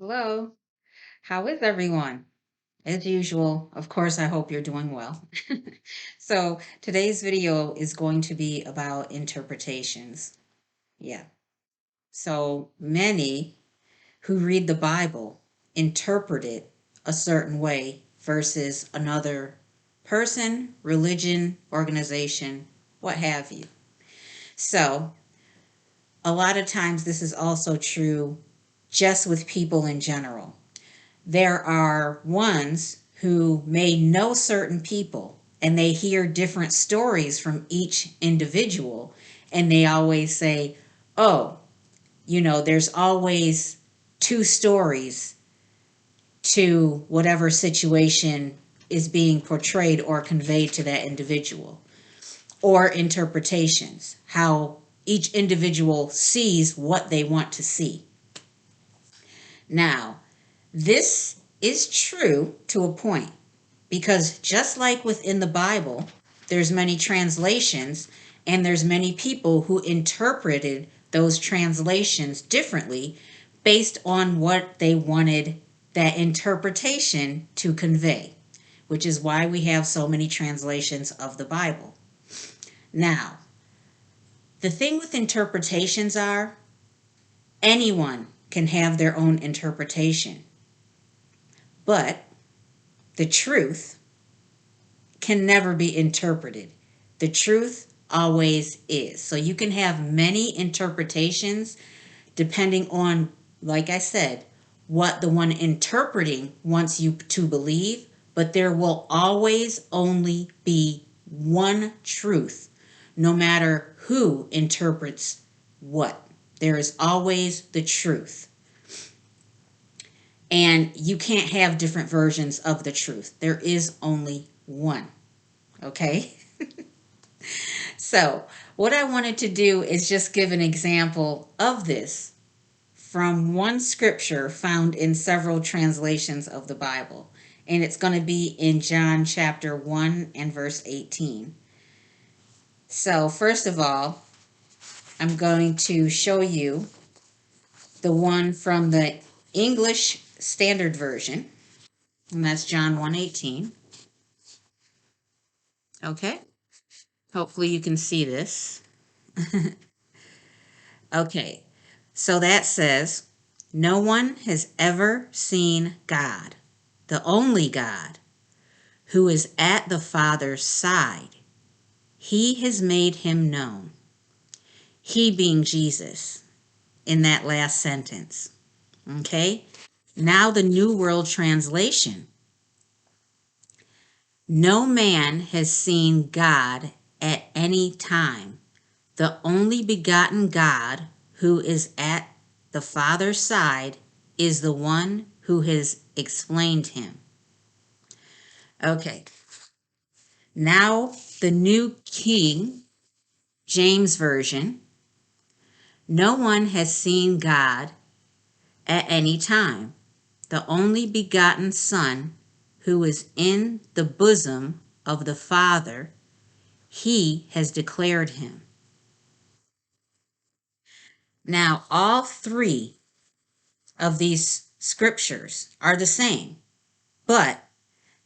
Hello, how is everyone? As usual, of course, I hope you're doing well. So, today's video is going to be about interpretations. Yeah. So, many who read the Bible interpret it a certain way versus another person, religion, organization, what have you. So, a lot of times this is also true just with people in general. There are ones who may know certain people and they hear different stories from each individual, and they always say, oh, there's always two stories to whatever situation is being portrayed or conveyed to that individual, or interpretations, how each individual sees what they want to see. Now, this is true to a point, because just like within the Bible, there's many translations and there's many people who interpreted those translations differently based on what they wanted that interpretation to convey, which is why we have so many translations of the Bible. Now, the thing with interpretations are anyone can have their own interpretation, but the truth can never be interpreted. The truth always is. So you can have many interpretations depending on, like I said, what the one interpreting wants you to believe, but there will always only be one truth, no matter who interprets what. There is always the truth. And you can't have different versions of the truth. There is only one. Okay? So, what I wanted to do is just give an example of this from one scripture found in several translations of the Bible. And it's going to be in John chapter 1 and verse 18. So, first of all, I'm going to show you the one from the English Standard Version, and that's John 1:18. Okay? Hopefully you can see this. Okay, so that says, no one has ever seen God, the only God, who is at the Father's side. He has made him known. He being Jesus in that last sentence. Okay, now the New World Translation. No man has seen God at any time. The only begotten God who is at the Father's side is the one who has explained him. Okay, now the New King James Version. No one has seen God at any time. The only begotten Son who is in the bosom of the Father, he has declared him. Now, all three of these scriptures are the same, but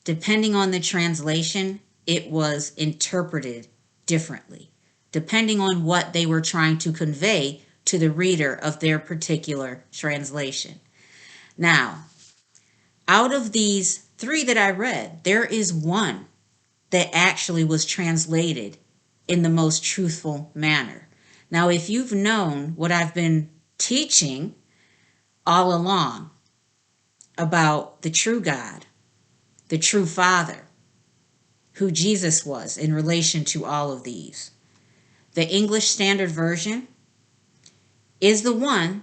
depending on the translation, it was interpreted differently, depending on what they were trying to convey to the reader of their particular translation. Now, out of these three that I read, there is one that actually was translated in the most truthful manner. Now, if you've known what I've been teaching all along about the true God, the true Father, who Jesus was in relation to all of these, the English Standard Version is the one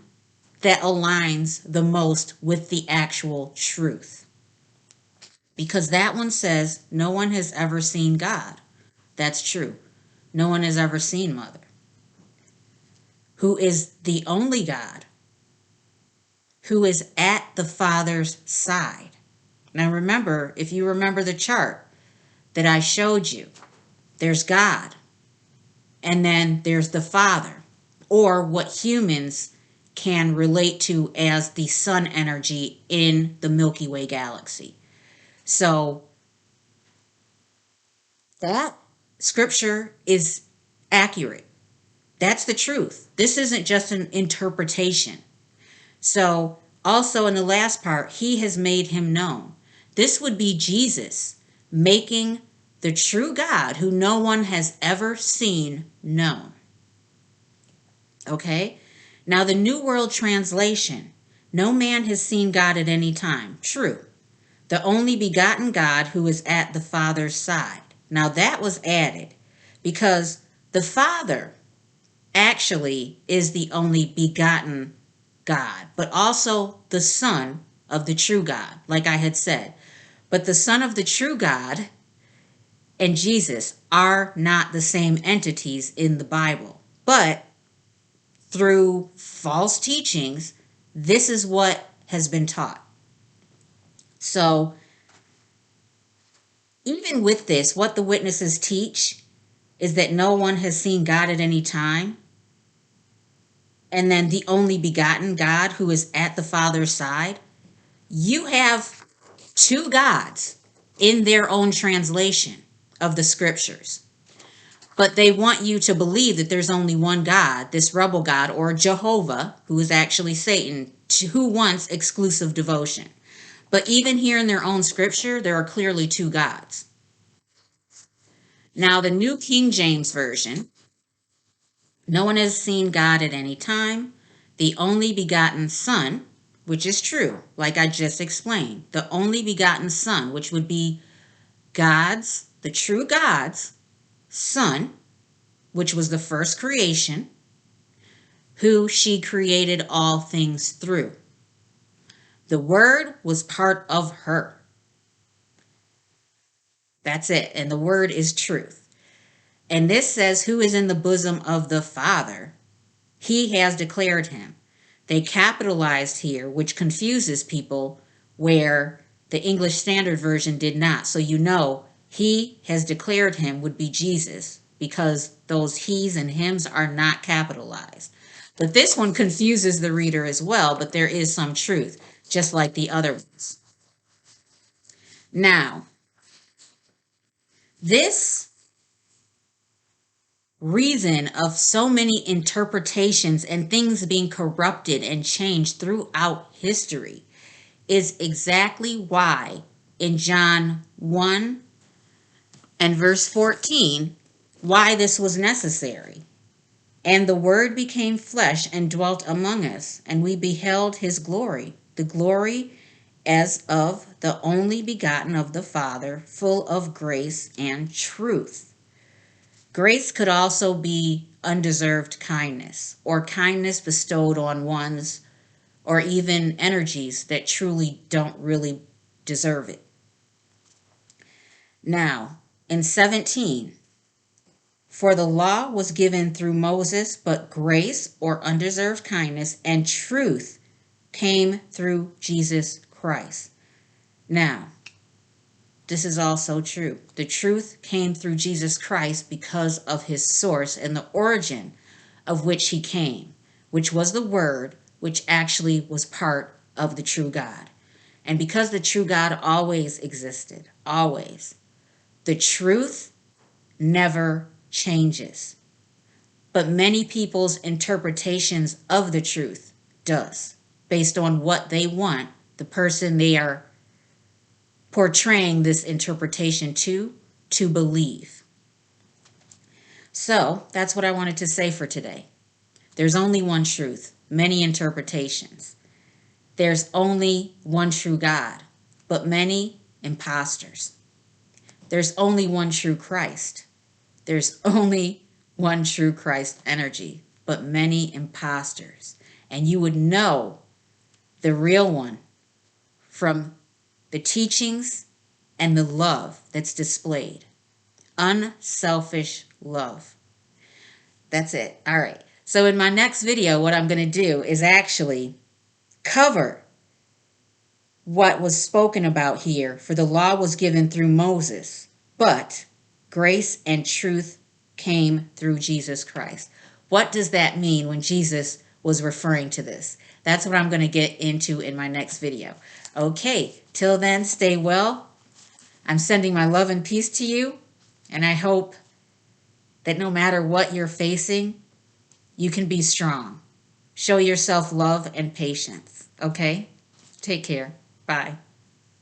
that aligns the most with the actual truth. Because that one says, no one has ever seen God. That's true. No one has ever seen Mother, who is the only God, who is at the Father's side. Now remember, if you remember the chart that I showed you, there's God, and then there's the Father, or what humans can relate to as the sun energy in the Milky Way galaxy. So that scripture is accurate. That's the truth. This isn't just an interpretation. So, also in the last part, he has made him known. This would be Jesus making the true God, who no one has ever seen, known. Okay? Now, the New World Translation, no man has seen God at any time. True. The only begotten God who is at the Father's side. Now, that was added because the Father actually is the only begotten God, but also the Son of the true God, like I had said. But the Son of the true God and Jesus are not the same entities in the Bible. But through false teachings, this is what has been taught. So, even with this, what the witnesses teach is that no one has seen God at any time. And then the only begotten God who is at the Father's side. You have two gods in their own translation of the scriptures. But they want you to believe that there's only one God, this rebel God, or Jehovah, who is actually Satan, who wants exclusive devotion. But even here in their own scripture, there are clearly two gods. Now, the New King James Version, no one has seen God at any time. The only begotten Son, which is true, like I just explained. The only begotten Son, which would be God's, the true God's Son, which was the first creation, who she created all things through. The Word was part of her. That's it. And the Word is truth. And this says, who is in the bosom of the Father? He has declared him. They capitalized here, which confuses people, where the English Standard Version did not. So you know, he has declared him would be Jesus, because those he's and hims are not capitalized. But this one confuses the reader as well, but there is some truth, just like the other ones. Now, this reason of so many interpretations and things being corrupted and changed throughout history is exactly why in John 1 and verse 14, why this was necessary. And the Word became flesh and dwelt among us, and we beheld his glory, the glory as of the only begotten of the Father, full of grace and truth. Grace could also be undeserved kindness, or kindness bestowed on one's, or even energies that truly don't really deserve it. Now, in 17, for the law was given through Moses, but grace or undeserved kindness and truth came through Jesus Christ. Now, this is also true. The truth came through Jesus Christ because of his source and the origin of which he came, which was the Word, which actually was part of the true God. And because the true God always existed, always, the truth never changes. But many people's interpretations of the truth does, based on what they want the person they are portraying this interpretation to believe. So that's what I wanted to say for today. There's only one truth, many interpretations. There's only one true God, but many imposters. There's only one true Christ. There's only one true Christ energy, but many imposters. And you would know the real one from the teachings and the love that's displayed. Unselfish love. That's it. All right. So in my next video, what I'm going to do is actually cover what was spoken about here. For the law was given through Moses, but grace and truth came through Jesus Christ. What does that mean when Jesus was referring to this. That's what I'm going to get into in my next video. Okay, till then, stay well. I'm sending my love and peace to you, and I hope that no matter what you're facing, you can be strong. Show yourself love and patience, okay? Take care. Bye.